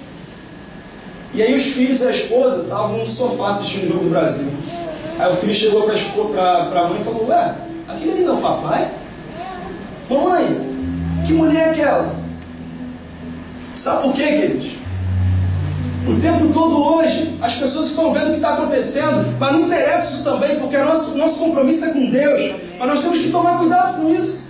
E aí os filhos e a esposa estavam no sofá assistindo o jogo do Brasil. Aí o filho chegou para a mãe e falou: ué, aquele ali não é o papai? Mamãe, que mulher é aquela? Sabe por quê, queridos? O tempo todo hoje, as pessoas estão vendo o que está acontecendo, mas não interessa isso também, porque nosso compromisso é com Deus. Mas nós temos que tomar cuidado com isso.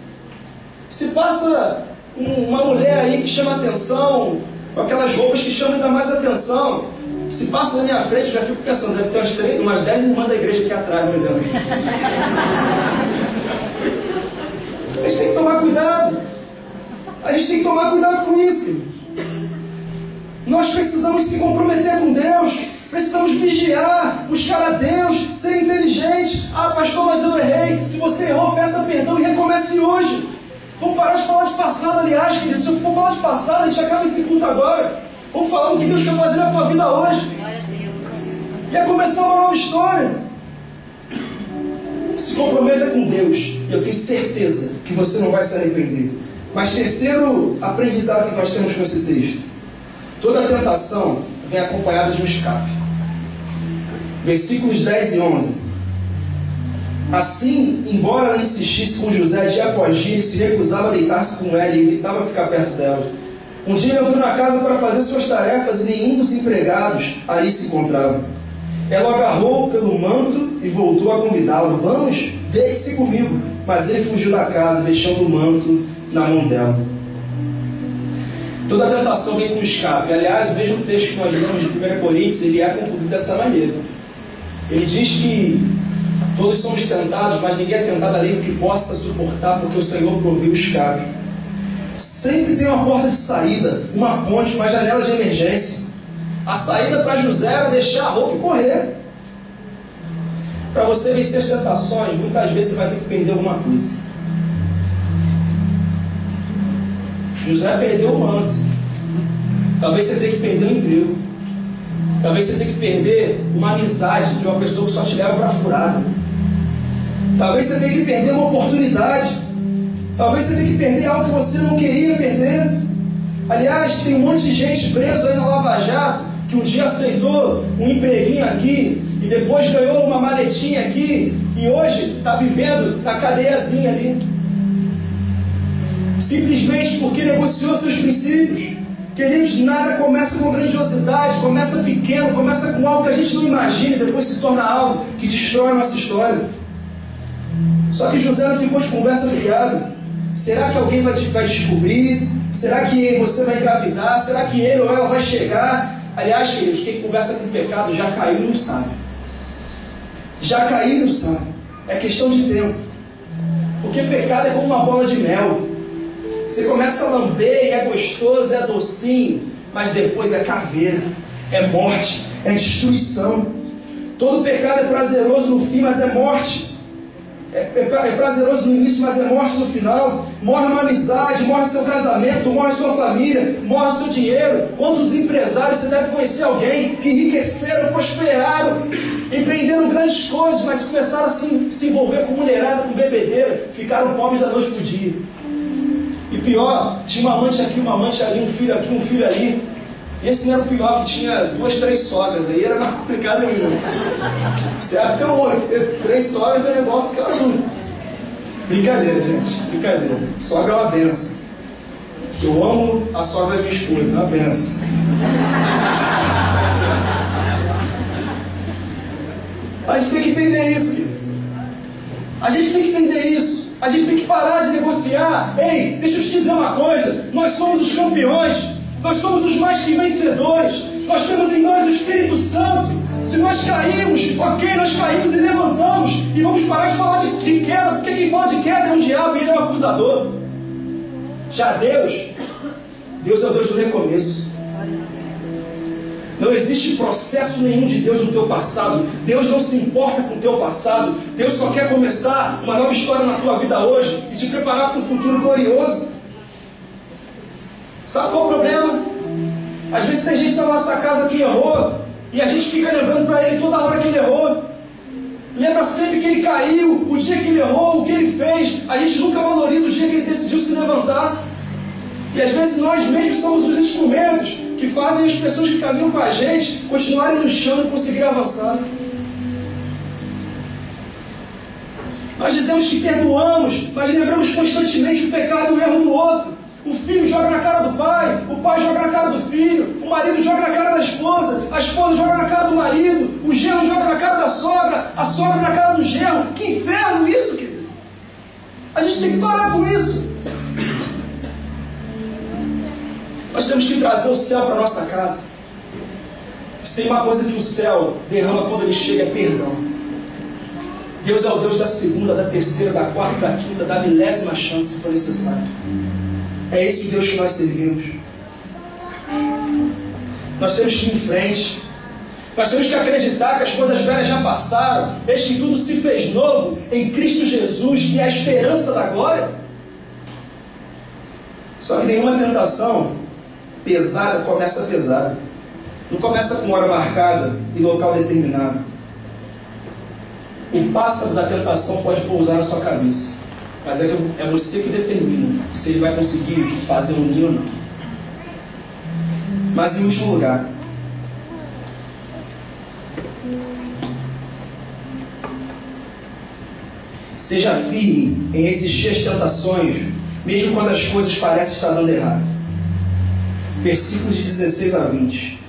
Se passa uma mulher aí que chama atenção, com aquelas roupas que chamam ainda mais atenção, se passa na minha frente, eu já fico pensando, deve ter umas 10 irmãs da igreja aqui atrás, me olhando. A gente tem que tomar cuidado. A gente tem que tomar cuidado com isso. Nós precisamos se comprometer com Deus. Precisamos vigiar, buscar a Deus, ser inteligente. Ah, pastor, mas eu errei. Se você errou, peça perdão e recomece hoje. Vamos parar de falar de passado, aliás, querido. Se eu for falar de passado, a gente acaba esse culto agora. Vamos falar o que Deus quer fazer na tua vida hoje. E é começar uma nova história. Se comprometa com Deus. E eu tenho certeza que você não vai se arrepender. Mas terceiro aprendizado que nós temos com esse texto: toda tentação vem acompanhada de um escape. Versículos 10 e 11. Assim, embora ela insistisse com José dia após dia, ele se recusava a deitar-se com ela e evitava ficar perto dela. Um dia ele entrou na casa para fazer suas tarefas e nenhum dos empregados ali se encontrava. Ela o agarrou pelo manto e voltou a convidá-lo: vamos, deite-se comigo. Mas ele fugiu da casa, deixando o manto na mão dela. Toda tentação vem com escape. Aliás, veja o texto que nós lemos de 1 Coríntios, ele é concluído dessa maneira. Ele diz que todos somos tentados, mas ninguém é tentado além do que possa suportar, porque o Senhor proveu o escape. Sempre tem uma porta de saída, uma ponte, uma janela de emergência. A saída para José era deixar a roupa e correr. Para você vencer as tentações, muitas vezes você vai ter que perder alguma coisa. José perdeu o manto. Talvez você tenha que perder um emprego. Talvez você tenha que perder uma amizade de uma pessoa que só te leva para a furada. Talvez você tenha que perder uma oportunidade. Talvez você tenha que perder algo que você não queria perder. Aliás, tem um monte de gente preso aí na Lava Jato que um dia aceitou um empreguinho aqui e depois ganhou uma maletinha aqui e hoje está vivendo na cadeiazinha ali. Simplesmente porque negociou seus princípios. Queridos, nada começa com grandiosidade, começa pequeno, começa com algo que a gente não imagina e depois se torna algo que destrói a nossa história. Só que José não ficou de conversa fiada. Será que alguém vai descobrir? Será que você vai engravidar? Será que ele ou ela vai chegar? Aliás, queridos, quem conversa com o pecado já caiu e não sabe. Já caiu e não sabe. É questão de tempo. Porque pecado é como uma bola de mel. Você começa a lamber e é gostoso, é docinho, mas depois é caveira, é morte, é destruição. Todo pecado é prazeroso no fim, mas é morte. É prazeroso no início, mas é morte no final. Morre uma amizade, morre seu casamento, morre sua família, morre seu dinheiro. Quantos empresários você deve conhecer alguém que enriqueceram, prosperaram, empreenderam grandes coisas, mas começaram a se envolver com mulherada, com bebedeira, ficaram pobres da noite para o dia. E pior, tinha uma amante aqui, uma amante ali, um filho aqui, um filho ali. E esse não era o pior, que tinha 2, 3 sogras. Aí era mais complicado ainda. Certo? Então, 3 sogras é um negócio que eu não... Brincadeira, gente. Brincadeira. Sogra é uma benção. Eu amo a sogra da minha esposa, é uma benção. A gente tem que entender isso, querido. A gente tem que entender isso. A gente tem que parar de negociar. Ei, deixa eu te dizer uma coisa. Nós somos os campeões. Nós somos os mais que vencedores. Nós temos em nós o Espírito Santo. Se nós caímos, ok, nós caímos e levantamos. E vamos parar de falar de queda, porque quem fala de queda é um diabo e ele é um acusador. Já Deus é o Deus do recomeço. Não existe processo nenhum de Deus no teu passado. Deus não se importa com o teu passado. Deus só quer começar uma nova história na tua vida hoje e te preparar para um futuro glorioso. Sabe qual é o problema? Às vezes tem gente na nossa casa que errou e a gente fica lembrando para ele toda hora que ele errou. Lembra sempre que ele caiu, o dia que ele errou, o que ele fez. A gente nunca valoriza o dia que ele decidiu se levantar. E às vezes nós mesmos somos os instrumentos que fazem as pessoas que caminham com a gente continuarem no chão e conseguir avançar. Nós dizemos que perdoamos, mas lembramos constantemente o pecado e o erro do outro. O filho joga na cara do pai, o pai joga na cara do filho, o marido joga na cara da esposa, a esposa joga na cara do marido, o genro joga na cara da sogra, a sogra na cara do genro. Que inferno isso, querido! A gente tem que parar com isso. Nós temos que trazer o céu para a nossa casa. Se tem uma coisa que o céu derrama quando ele chega, é perdão. Deus é o Deus da segunda, da terceira, da quarta, da quinta, da milésima chance, se for necessário. É esse o Deus que nós servimos. Nós temos que ir em frente. Nós temos que acreditar que as coisas velhas já passaram. Eis que tudo se fez novo em Cristo Jesus, que é a esperança da glória. Só que nenhuma tentação pesada começa pesada. Não começa com hora marcada e local determinado. O pássaro da tentação pode pousar na sua cabeça. Mas é você que determina se ele vai conseguir fazer um ninho ou não. Mas em último lugar, seja firme em resistir às tentações, mesmo quando as coisas parecem estar dando errado. Versículos de 16 a 20.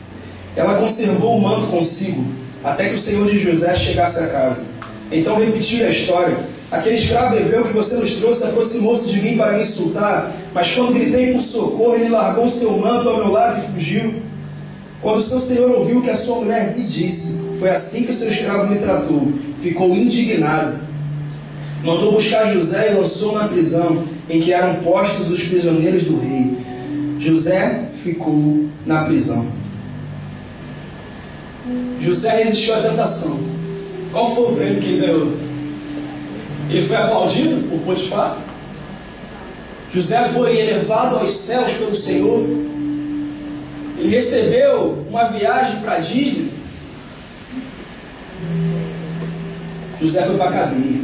Ela conservou o manto consigo, até que o senhor de José chegasse a casa. Então repetiu a história. Aquele escravo hebreu que você nos trouxe aproximou-se de mim para me insultar, mas quando gritei por socorro, ele largou o seu manto ao meu lado e fugiu. Quando seu senhor ouviu o que a sua mulher lhe disse, foi assim que o seu escravo me tratou. Ficou indignado. Mandou buscar José e lançou na prisão, em que eram postos os prisioneiros do rei. José ficou na prisão. José resistiu à tentação. Qual foi o prêmio que ele ganhou? Ele foi aplaudido por Potifar? José foi elevado aos céus pelo Senhor? Ele recebeu uma viagem para Disney? José foi para a cadeia.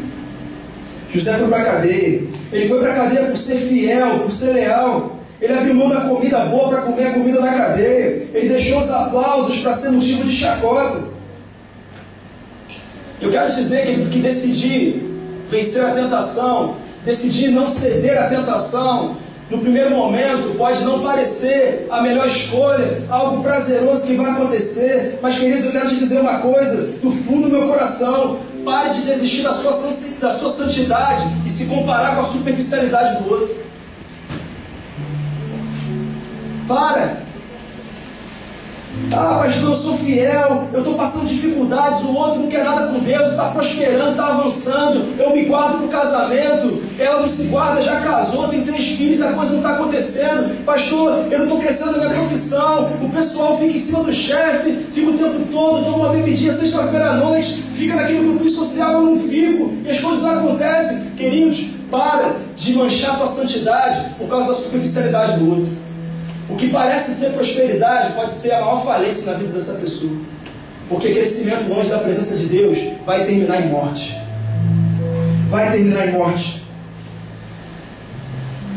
José foi para a cadeia. Ele foi para a cadeia por ser fiel, por ser leal. Ele abriu mão da comida boa para comer a comida da cadeia. Ele deixou os aplausos para ser motivo de chacota. Eu quero dizer que decidir vencer a tentação, decidir não ceder à tentação, no primeiro momento pode não parecer a melhor escolha, algo prazeroso que vai acontecer, mas queridos, eu quero te dizer uma coisa, do fundo do meu coração: pare de desistir da sua santidade e se comparar com a superficialidade do outro. Para. Ah, pastor, eu sou fiel, eu estou passando dificuldades, o outro não quer nada com Deus, está prosperando, está avançando, eu me guardo para o casamento, ela não se guarda, já casou, tem 3 filhos, a coisa não está acontecendo. Pastor, eu não estou crescendo na minha profissão, o pessoal fica em cima do chefe, fica o tempo todo, toma uma bebidinha sexta-feira à noite, fica naquele grupo social, eu não fico, e as coisas não acontecem. Queridos, para de manchar a tua santidade por causa da superficialidade do outro. O que parece ser prosperidade pode ser a maior falência na vida dessa pessoa. Porque crescimento longe da presença de Deus vai terminar em morte. Vai terminar em morte.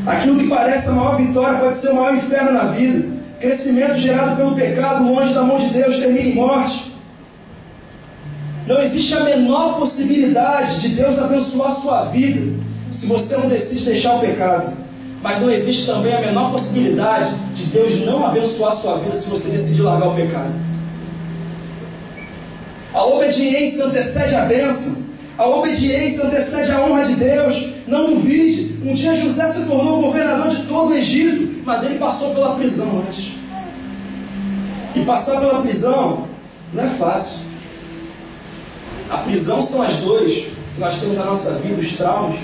Aquilo que parece a maior vitória pode ser o maior inferno na vida. Crescimento gerado pelo pecado longe da mão de Deus termina em morte. Não existe a menor possibilidade de Deus abençoar a sua vida se você não decide deixar o pecado. Mas não existe também a menor possibilidade de Deus não abençoar a sua vida se você decidir largar o pecado. A obediência antecede a bênção. A obediência antecede a honra de Deus. Não duvide. Um dia José se tornou governador de todo o Egito, mas ele passou pela prisão antes. E passar pela prisão não é fácil. A prisão são as dores que nós temos na nossa vida, os traumas.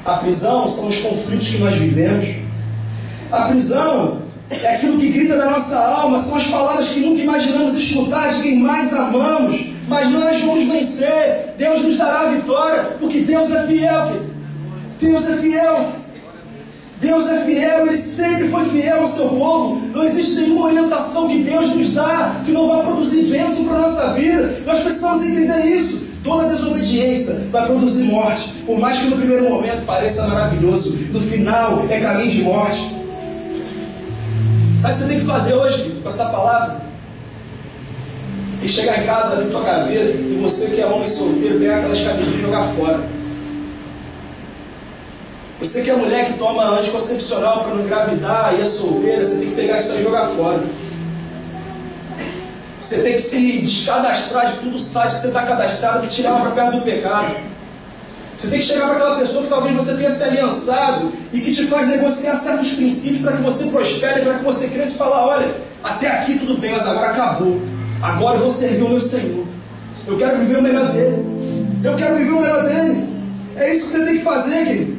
A prisão são os conflitos que nós vivemos. A prisão é aquilo que grita na nossa alma, são as palavras que nunca imaginamos escutar de quem mais amamos, mas nós vamos vencer. Deus nos dará a vitória, porque Deus é fiel. Deus é fiel. Deus é fiel, Ele sempre foi fiel ao seu povo. Não existe nenhuma orientação que Deus nos dá que não vai produzir bênção para a nossa vida. Nós precisamos entender isso. Toda desobediência vai produzir morte. Por mais que no primeiro momento pareça maravilhoso, no final é caminho de morte. Sabe o que você tem que fazer hoje com essa palavra? E chegar em casa, abrir tua gaveta, e você que é homem solteiro, pegar aquelas camisinhas e jogar fora. Você que é mulher que toma anticoncepcional para não engravidar e é solteira, você tem que pegar isso aí e jogar fora. Você tem que se descadastrar de tudo o site que você está cadastrado, que tirava para perto do pecado. Você tem que chegar para aquela pessoa que talvez você tenha se aliançado e que te faz negociar certos princípios para que você prospere, para que você cresça e falar: olha, até aqui tudo bem, mas agora acabou. Agora eu vou servir o meu Senhor. Eu quero viver o melhor dele. Eu quero viver o melhor dele. É isso que você tem que fazer, querido.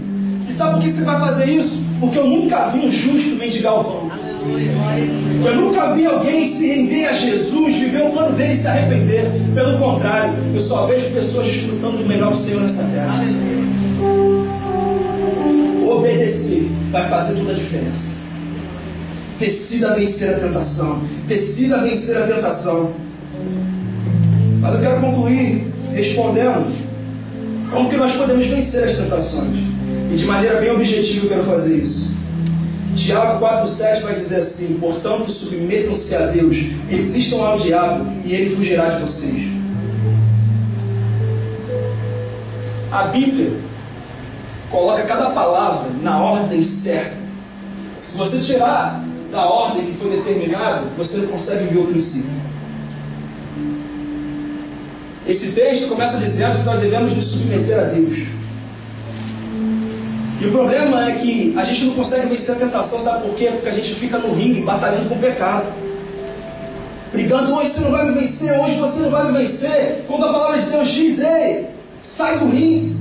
E sabe por que você vai fazer isso? Porque eu nunca vi um justo mendigar o pão. Eu nunca vi alguém se render a Jesus, viver o plano dele e se arrepender. Pelo contrário, eu só vejo pessoas desfrutando do melhor do Senhor nessa terra. Obedecer vai fazer toda a diferença. Decida vencer a tentação. Decida vencer a tentação. Mas eu quero concluir respondendo como que nós podemos vencer as tentações. E de maneira bem objetiva eu quero fazer isso. Tiago 4,7 vai dizer assim: portanto, submetam-se a Deus, resistam ao diabo, e ele fugirá de vocês. A Bíblia coloca cada palavra na ordem certa. Se você tirar da ordem que foi determinada, você não consegue ver o princípio. Esse texto começa dizendo que nós devemos nos submeter a Deus. E o problema é que a gente não consegue vencer a tentação, sabe por quê? Porque a gente fica no ringue batalhando com o pecado, brigando: hoje você não vai me vencer, hoje você não vai me vencer. Quando a palavra de Deus diz: ei, sai do ringue,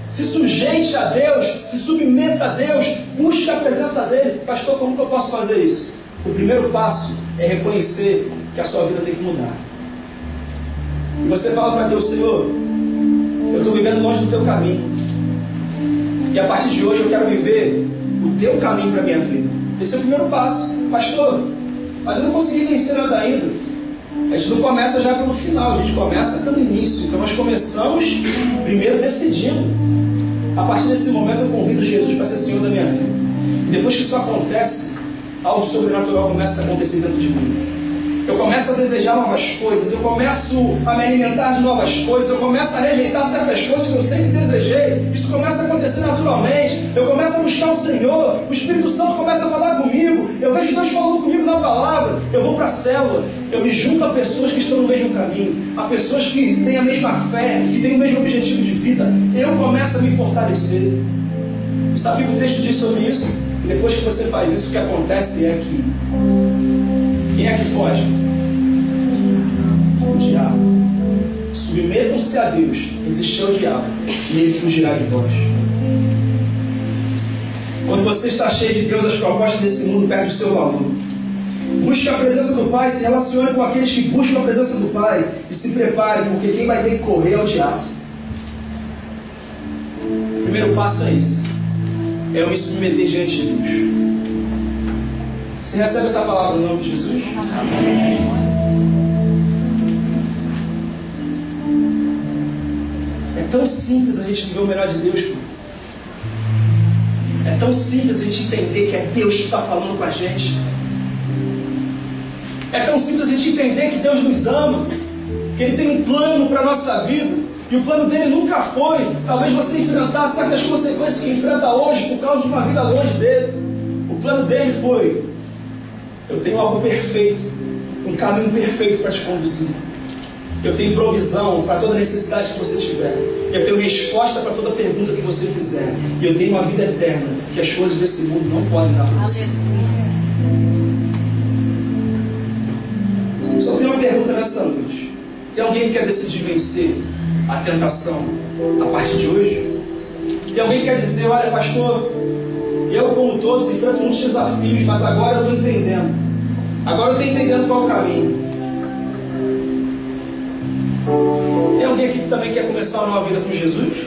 se sujeite a Deus, se submeta a Deus, busque a presença dele. Pastor, como que eu posso fazer isso? O primeiro passo é reconhecer que a sua vida tem que mudar. E você fala para Deus: Senhor, eu estou vivendo longe do teu caminho, e a partir de hoje eu quero viver o teu caminho para a minha vida. Esse é o primeiro passo. Pastor, mas eu não consegui vencer nada ainda. A gente não começa já pelo final, a gente começa pelo início. Então nós começamos primeiro decidindo. A partir desse momento eu convido Jesus para ser Senhor da minha vida. E depois que isso acontece, algo sobrenatural começa a acontecer dentro de mim. Eu começo a desejar novas coisas, eu começo a me alimentar de novas coisas, eu começo a rejeitar certas coisas que eu sempre desejei. Isso começa a acontecer naturalmente. Eu começo a buscar o Senhor, o Espírito Santo começa a falar comigo, eu vejo Deus falando comigo na palavra. Eu vou para a célula, eu me junto a pessoas que estão no mesmo caminho, a pessoas que têm a mesma fé, que têm o mesmo objetivo de vida. Eu começo a me fortalecer. E sabe o que o texto diz sobre isso? Que depois que você faz isso, o que acontece é que quem é que foge? O diabo. Submetam-se a Deus, resistam ao diabo, e ele fugirá de vós. Quando você está cheio de Deus, as propostas desse mundo perdem o seu valor. Busque a presença do Pai, se relacione com aqueles que buscam a presença do Pai, e se prepare, porque quem vai ter que correr é o diabo. O primeiro passo é esse: é eu me submeter diante de Deus. Você recebe essa palavra no nome de Jesus? Amém. É tão simples a gente viver o melhor de Deus. É tão simples a gente entender que é Deus que está falando com a gente. É tão simples a gente entender que Deus nos ama, que Ele tem um plano para a nossa vida. E o plano dele nunca foi talvez você enfrentar certas consequências que enfrenta hoje por causa de uma vida longe dele. O plano dele foi: eu tenho algo perfeito, um caminho perfeito para te conduzir. Eu tenho provisão para toda necessidade que você tiver. Eu tenho resposta para toda pergunta que você fizer. E eu tenho uma vida eterna que as coisas desse mundo não podem dar para você. Só tenho uma pergunta nessa noite. Tem alguém que quer decidir vencer a tentação a partir de hoje? Tem alguém que quer dizer: olha, pastor, eu, como todos, enfrento muitos desafios, mas agora eu estou entendendo. Agora eu estou entendendo qual é o caminho. Tem alguém aqui que também quer começar uma nova vida com Jesus?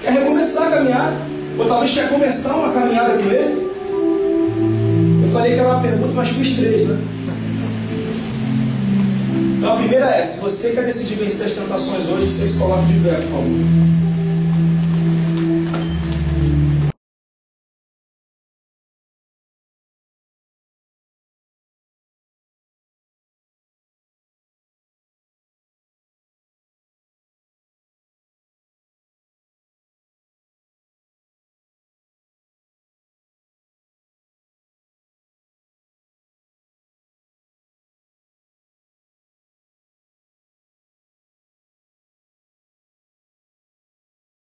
Quer recomeçar a caminhada? Ou talvez quer começar uma caminhada com Ele? Eu falei que era uma pergunta, mas fiz 3, né? Então a primeira é: se você quer decidir vencer as tentações hoje, você se coloca de pé, por favor.